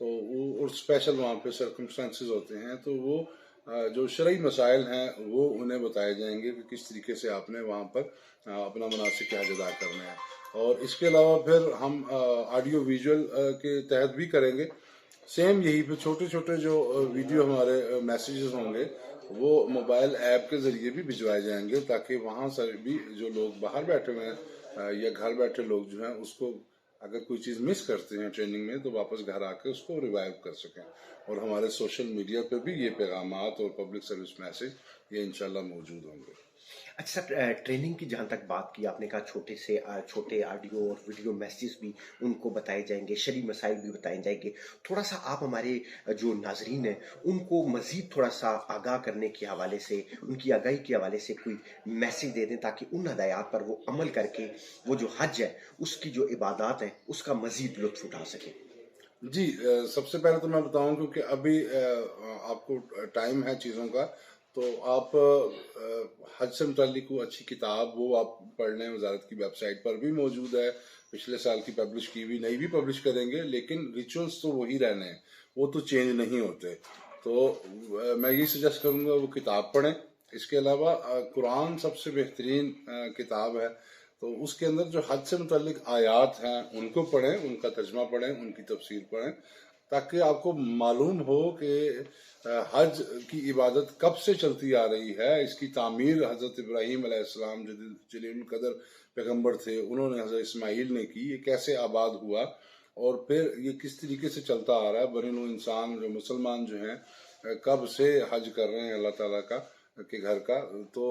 تو وہ اور اسپیشل وہاں پہ سرکمسٹانسز ہوتے ہیں، تو وہ جو شرعی مسائل ہیں وہ انہیں بتائے جائیں گے کہ کس طریقے سے آپ نے وہاں پر اپنا مناسک حج ادا کرنا ہے. اور اس کے علاوہ پھر ہم آڈیو ویژول کے تحت بھی کریں گے. سیم یہی پہ چھوٹے چھوٹے جو ویڈیو ہمارے میسیجز ہوں گے وہ موبائل ایپ کے ذریعے بھی بھجوائے جائیں گے، تاکہ وہاں سے بھی جو لوگ باہر بیٹھے ہوئے ہیں یا گھر بیٹھے لوگ جو ہیں اس کو اگر کوئی چیز مس کرتے ہیں ٹریننگ میں تو واپس گھر آ کے اس کو ریوائیو کر سکیں. اور ہمارے سوشل میڈیا پہ بھی یہ پیغامات اور پبلک سروس میسج یہ انشاءاللہ موجود ہوں گے. اچھا سر، ٹریننگ کی جہاں تک بات کی آپ نے، کہا چھوٹے آڈیو اور ویڈیو میسیجز بھی ان کو بتائے جائیں گے، شرعی مسائل بھی بتائے جائیں گے. تھوڑا سا آپ ہمارے جو ناظرین ہیں ان کو مزید تھوڑا سا آگاہ کرنے کے حوالے سے، ان کی آگاہی کے حوالے سے کوئی میسیج دے دیں تاکہ ان ہدایات پر وہ عمل کر کے وہ جو حج ہے اس کی جو عبادات ہیں اس کا مزید لطف اٹھا سکیں. جی، سب سے پہلے تو میں بتاؤں کیونکہ ابھی آپ کو ٹائم ہے چیزوں کا، تو آپ حج سے متعلق وہ اچھی کتاب وہ آپ پڑھ لیں. وزارت کی ویب سائٹ پر بھی موجود ہے، پچھلے سال کی پبلش کی ہوئی، نئی بھی پبلش کریں گے، لیکن ریچولز تو وہی رہنے ہیں، وہ تو چینج نہیں ہوتے. تو میں یہی سجیسٹ کروں گا وہ کتاب پڑھیں. اس کے علاوہ قرآن سب سے بہترین کتاب ہے، تو اس کے اندر جو حج سے متعلق آیات ہیں ان کو پڑھیں، ان کا ترجمہ پڑھیں، ان کی تفسیر پڑھیں، تاکہ آپ کو معلوم ہو کہ حج کی عبادت کب سے چلتی آ رہی ہے. اس کی تعمیر حضرت ابراہیم علیہ السلام جو جلیل القدر پیغمبر تھے انہوں نے، حضرت اسماعیل نے کی، یہ کیسے آباد ہوا اور پھر یہ کس طریقے سے چلتا آ رہا ہے. بنی نوع انسان جو مسلمان جو ہیں کب سے حج کر رہے ہیں اللہ تعالیٰ کا کے گھر کا. تو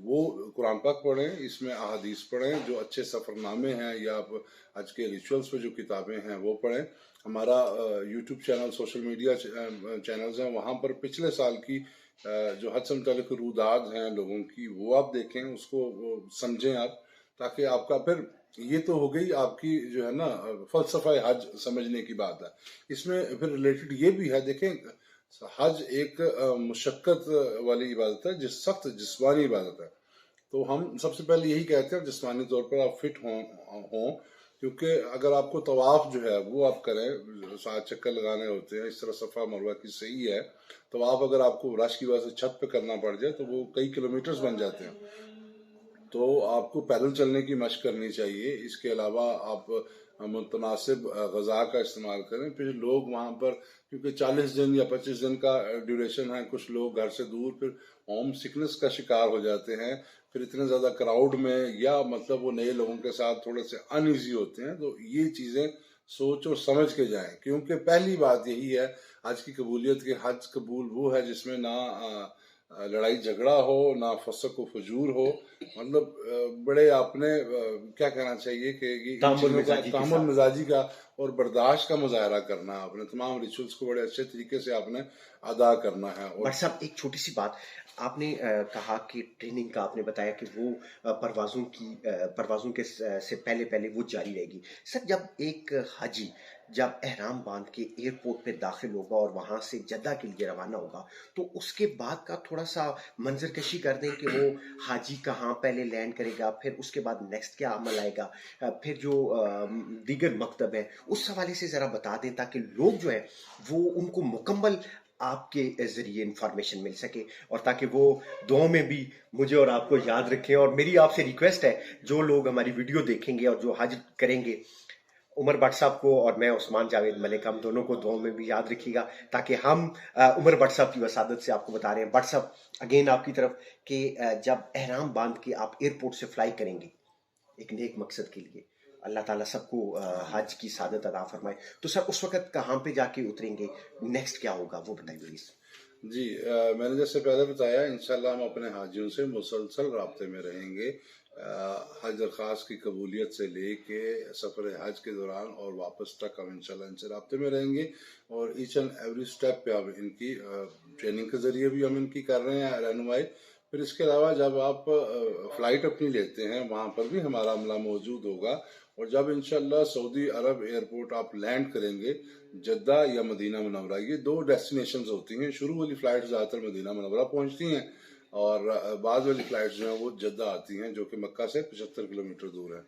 وہ قرآن پاک پڑھیں، اس میں احادیث پڑھیں، جو اچھے سفر نامے ہیں یا آپ حج کے ریچولز پہ جو کتابیں ہیں وہ پڑھیں. ہمارا YouTube channel, social media channels ہیں، وہاں پر پچھلے سال کی جو حج سے متعلق روداد ہیں لوگوں کی وہ آپ دیکھیں، اس کو سمجھیں آپ، تاکہ آپ کا پھر یہ تو ہو گئی آپ کی جو ہے نا فلسفہ حج سمجھنے کی بات ہے. اس میں پھر ریلیٹڈ یہ بھی ہے، دیکھیں حج ایک مشقت والی عبادت ہے، سخت جسمانی عبادت ہے. تو ہم سب سے پہلے یہی کہتے ہیں جسمانی طور پر آپ فٹ ہوں، کیونکہ اگر آپ کو طواف جو ہے وہ آپ کریں، 7 چکر لگانے ہوتے ہیں، اس طرح صفا مروہ کی صحیح ہے. طواف اگر آپ کو رش کی وجہ سے چھت پہ کرنا پڑ جائے تو وہ کئی کلومیٹرز بن جاتے ہیں، تو آپ کو پیدل چلنے کی مشق کرنی چاہیے. اس کے علاوہ آپ متناسب غذا کا استعمال کریں. پھر لوگ وہاں پر کیونکہ 40 دن یا 25 دن کا ڈیوریشن ہے، کچھ لوگ گھر سے دور پھر ہوم سکنس کا شکار ہو جاتے ہیں، پھر اتنے زیادہ کراؤڈ میں یا مطلب وہ نئے لوگوں کے ساتھ تھوڑے سے ان ایزی ہوتے ہیں. تو یہ چیزیں سوچ اور سمجھ کے جائیں، کیونکہ پہلی بات یہی ہے حج کی قبولیت کے، حج قبول وہ ہے جس میں نہ لڑائی جھگڑا ہو، نہ فسق و فجور ہو. مطلب بڑے آپ نے کیا کہنا چاہیے کہ ان چیزوں کا تحمل مزاجی کا اور برداشت کا مظاہرہ کرنا، آپ نے تمام ریچولز کو بڑے اچھے طریقے سے آپ نے ادا کرنا ہے. اور بٹ صاحب ایک چھوٹی سی بات آپ نے کہا کہ ٹریننگ کا آپ نے بتایا کہ وہ پروازوں کے سے پہلے وہ جاری رہے گی. سر جب ایک حاجی جب احرام باندھ کے ایئرپورٹ پہ داخل ہوگا اور وہاں سے جدہ کے لیے روانہ ہوگا تو اس کے بعد کا تھوڑا سا منظر کشی کر دیں کہ وہ حاجی کہاں پہلے لینڈ کرے گا، پھر اس کے بعد نیکسٹ کیا عمل آئے گا، پھر جو دیگر مکتب ہے اس حوالے سے ذرا بتا دیں تاکہ لوگ جو ہے وہ ان کو مکمل آپ کے ذریعے انفارمیشن مل سکے، اور تاکہ وہ دعاؤں میں بھی مجھے اور آپ کو یاد رکھیں. اور میری آپ سے ریکویسٹ ہے جو لوگ ہماری ویڈیو دیکھیں گے اور جو حج کریں گے، عمر بٹ صاحب کو اور میں عثمان جاوید ملک، ہم دونوں کو دعاؤں میں بھی یاد رکھیے گا، تاکہ ہم عمر بٹ صاحب کی وسادت سے آپ کو بتا رہے ہیں. بٹ صاحب اگین آپ کی طرف کہ جب احرام باندھ کے آپ ایئرپورٹ سے فلائی کریں گے ایک نیک مقصد کے لیے، اللہ تعالیٰ سب کو حج کی سعادت عطا فرمائے، تو سر اس وقت کہاں پہ جا کے اتریں گے، نیکسٹ کیا ہوگا وہ بتائیں پلیز. جی، میں نے جیسے پہلے بتایا انشاءاللہ ہم اپنے حاجیوں سے مسلسل رابطے میں رہیں گے، حج درخواست کی قبولیت سے لے کے سفر حج کے دوران اور واپس تک ہم انشاءاللہ ان سے رابطے میں رہیں گے. اور ایچ اینڈ ایوری سٹیپ پہ ہم ان کی ٹریننگ کے ذریعے بھی ہم ان کی کر رہے ہیں رہنمائی. پھر اس کے علاوہ جب آپ فلائٹ اپنی لیتے ہیں وہاں پر بھی ہمارا عملہ موجود ہوگا. اور جب انشاءاللہ سعودی عرب ایئرپورٹ آپ لینڈ کریں گے، جدہ یا مدینہ منورہ، یہ 2 ڈیسٹینیشنز ہوتی ہیں. شروع والی فلائٹ زیادہ تر مدینہ منورہ پہنچتی ہیں اور بعد والی فلائٹس جو ہیں وہ جدہ آتی ہیں، جو کہ مکہ سے 75 کلومیٹر دور ہے.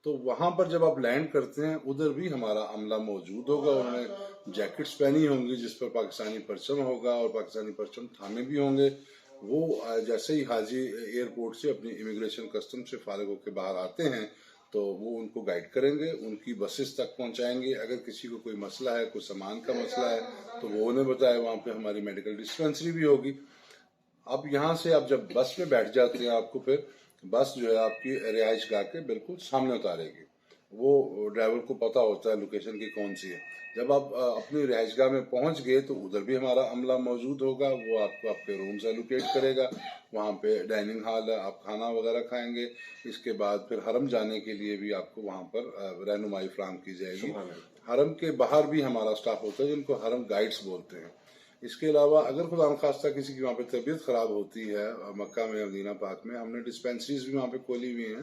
تو وہاں پر جب آپ لینڈ کرتے ہیں ادھر بھی ہمارا عملہ موجود ہوگا. انہوں نے جیکٹس پہنی ہوں گی جس پر پاکستانی پرچم ہوگا اور پاکستانی پرچم تھامے بھی ہوں گے. وہ جیسے ہی حاجی ایئرپورٹ سے اپنی امیگریشن کسٹم سے فارغ ہو کے باہر آتے ہیں تو وہ ان کو گائیڈ کریں گے, ان کی بسز تک پہنچائیں گے. اگر کسی کو کوئی مسئلہ ہے, کوئی سامان کا مسئلہ ہے تو وہ انہیں بتائے. وہاں پہ ہماری میڈیکل ڈسپینسری بھی ہوگی. اب یہاں سے آپ جب بس میں بیٹھ جاتے ہیں آپ کو پھر بس جو ہے آپ کی رہائش گاہ کے بالکل سامنے اتارے گی. وہ ڈرائیور کو پتا ہوتا ہے لوکیشن کی کون سی ہے. جب آپ اپنی رہائش گاہ میں پہنچ گئے تو ادھر بھی ہمارا عملہ موجود ہوگا. وہ آپ کو آپ کے رومز ایلوکیٹ کرے گا. وہاں پہ ڈائننگ ہال ہے, آپ کھانا وغیرہ کھائیں گے. اس کے بعد پھر حرم جانے کے لیے بھی آپ کو وہاں پر رہنمائی فراہم کی جائے گی. حرم کے باہر بھی ہمارا سٹاف ہوتا ہے جن کو حرم گائیڈز بولتے ہیں. اس کے علاوہ اگر خدا نخواستہ کسی کی وہاں پہ طبیعت خراب ہوتی ہے مکہ میں, مدینہ پاک میں, ہم نے ڈسپینسریز بھی وہاں پہ کھولی ہوئی ہیں,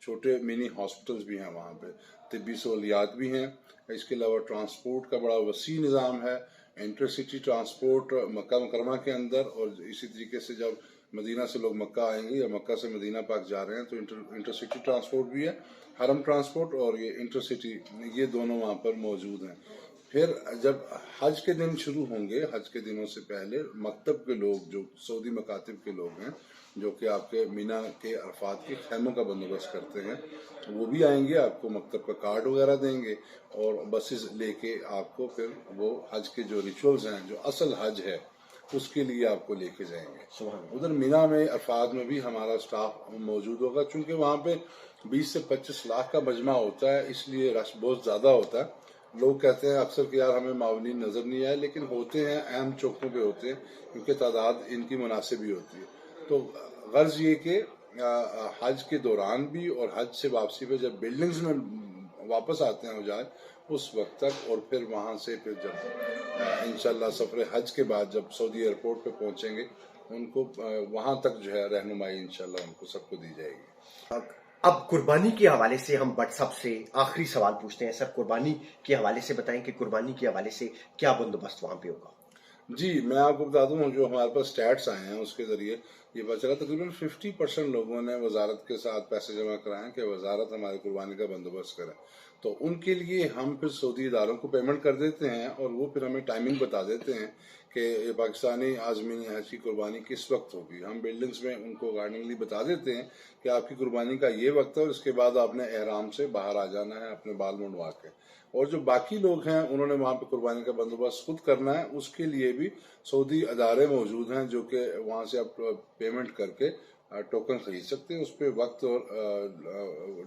چھوٹے منی ہاسپٹلز بھی ہیں وہاں پہ, طبی سہولیات بھی ہیں. اس کے علاوہ ٹرانسپورٹ کا بڑا وسیع نظام ہے, انٹر سٹی ٹرانسپورٹ مکہ مکرمہ کے اندر. اور اسی طریقے سے جب مدینہ سے لوگ مکہ آئیں گے یا مکہ سے مدینہ پاک جا رہے ہیں تو انٹر سٹی ٹرانسپورٹ بھی ہے, حرم ٹرانسپورٹ اور یہ انٹر سٹی, یہ دونوں وہاں پر موجود ہیں. پھر جب حج کے دن شروع ہوں گے, حج کے دنوں سے پہلے مکتب کے لوگ جو سعودی مکاتب کے لوگ ہیں جو کہ آپ کے مینا کے عرفات کے خیموں کا بندوبست کرتے ہیں, وہ بھی آئیں گے. آپ کو مکتب کا کارڈ وغیرہ دیں گے اور بسز لے کے آپ کو پھر وہ حج کے جو ریچولز ہیں, جو اصل حج ہے, اس کے لیے آپ کو لے کے جائیں گے. ادھر مینا میں عرفات میں بھی ہمارا سٹاف موجود ہوگا. چونکہ وہاں پہ 20 سے 25 لاکھ کا مجمع ہوتا ہے, اس لیے رش بہت زیادہ ہوتا ہے. لوگ کہتے ہیں اکثر کہ یار ہمیں معاونین نظر نہیں آئے, لیکن ہوتے ہیں, اہم چوکوں پہ ہوتے ہیں کیونکہ تعداد ان کی مناسب ہی ہوتی ہے. تو غرض یہ کہ حج کے دوران بھی اور حج سے واپسی پہ جب بلڈنگز میں واپس آتے ہیں حجاج اس وقت تک, اور پھر وہاں سے پھر جب انشاءاللہ سفر حج کے بعد جب سعودی ایئرپورٹ پہ پہنچیں گے ان کو وہاں تک جو ہے رہنمائی انشاءاللہ ان کو سب کو دی جائے گی. اب قربانی کے حوالے سے ہم بٹ صاحب سے آخری سوال پوچھتے ہیں. سر, قربانی کے حوالے سے بتائیں کہ قربانی کے حوالے سے کیا بندوبست وہاں پہ ہوگا؟ جی, میں آپ کو بتا دوں جو ہمارے پاس سٹیٹس آئے ہیں اس کے ذریعے یہ پتا چلا تقریباً 50% لوگوں نے وزارت کے ساتھ پیسے جمع کرائے کہ وزارت ہماری قربانی کا بندوبست کرے. تو ان کے لیے ہم پھر سعودی اداروں کو پیمنٹ کر دیتے ہیں اور وہ پھر ہمیں ٹائمنگ بتا دیتے ہیں کہ یہ پاکستانی عازمین حج کی قربانی کس وقت ہوگی. ہم بلڈنگز میں ان کو گارڈنگلی بتا دیتے ہیں کہ آپ کی قربانی کا یہ وقت ہے اور اس کے بعد آپ نے احرام سے باہر آ جانا ہے اپنے بال منڈوا کے. اور جو باقی لوگ ہیں انہوں نے وہاں پہ قربانی کا بندوبست خود کرنا ہے. اس کے لیے بھی سعودی ادارے موجود ہیں جو کہ وہاں سے آپ پیمنٹ کر کے ٹوکن خرید سکتے ہیں. اس پہ وقت اور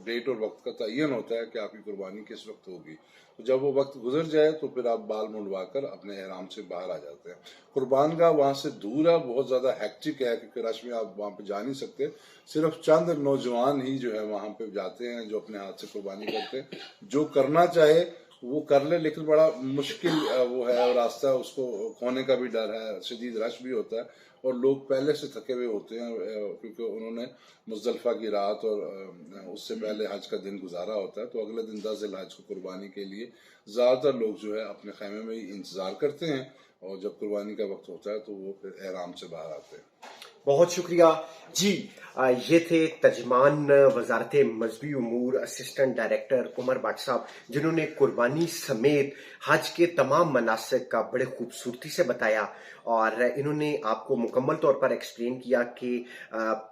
ڈیٹ اور وقت کا تعین ہوتا ہے کہ آپ کی قربانی کس وقت ہوگی. تو جب وہ وقت گزر جائے تو پھر آپ بال منڈوا کر اپنے احرام سے باہر آ جاتے ہیں. قربان گاہ وہاں سے دور ہے, بہت زیادہ ہیکٹک ہے کیونکہ رش میں آپ وہاں پہ جا نہیں سکتے. صرف چند نوجوان ہی جو ہے وہاں پہ جاتے ہیں جو اپنے ہاتھ سے قربانی کرتے ہیں. جو کرنا چاہے وہ کر لے, لیکن بڑا مشکل وہ ہے راستہ, اس کو کھونے کا بھی ڈر ہے, شدید رش بھی ہوتا ہے اور لوگ پہلے سے تھکے ہوئے ہوتے ہیں کیونکہ انہوں نے مزدلفہ کی رات اور اس سے پہلے حج کا دن گزارا ہوتا ہے. تو اگلے دن 10 ذی الحج کو قربانی کے لیے زیادہ تر لوگ جو ہے اپنے خیمے میں ہی انتظار کرتے ہیں اور جب قربانی کا وقت ہوتا ہے تو وہ پھر احرام سے باہر آتے ہیں. بہت شکریہ جی. یہ تھے ترجمان وزارت مذہبی امور اسسٹنٹ ڈائریکٹر عمر بٹ صاحب, جنہوں نے قربانی سمیت حج کے تمام مناسک کا بڑے خوبصورتی سے بتایا اور انہوں نے آپ کو مکمل طور پر ایکسپلین کیا کہ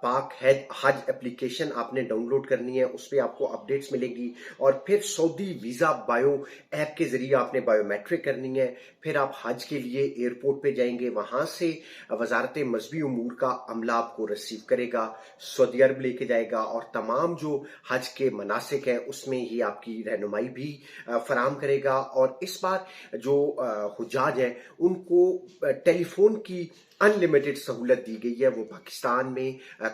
پاک حج اپلیکیشن آپ نے ڈاؤن لوڈ کرنی ہے, اس پہ آپ کو اپڈیٹس ملے گی اور پھر سعودی ویزا بایو ایپ کے ذریعے آپ نے بایو میٹرک کرنی ہے. پھر آپ حج کے لیے ایئرپورٹ پہ جائیں گے, وہاں سے وزارت مذہبی امور کا عملہ آپ کو ریسیو کرے گا, سعودی عرب لے کے جائے گا اور تمام جو حج کے مناسک ہیں اس میں ہی آپ کی رہنمائی بھی فراہم کرے گا. اور اس بار جو حجاج ہیں ان کو ٹیلی فون کی انلمیٹڈ سہولت دی گئی ہے. وہ پاکستان میں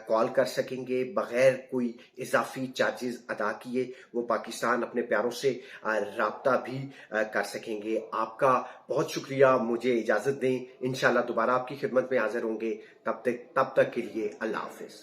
کال کر سکیں گے بغیر کوئی اضافی چارجز ادا کیے. وہ پاکستان اپنے پیاروں سے رابطہ بھی کر سکیں گے. آپ کا بہت شکریہ. مجھے اجازت دیں, انشاءاللہ دوبارہ آپ کی خدمت میں حاضر ہوں گے. تب تک کے لیے اللہ حافظ.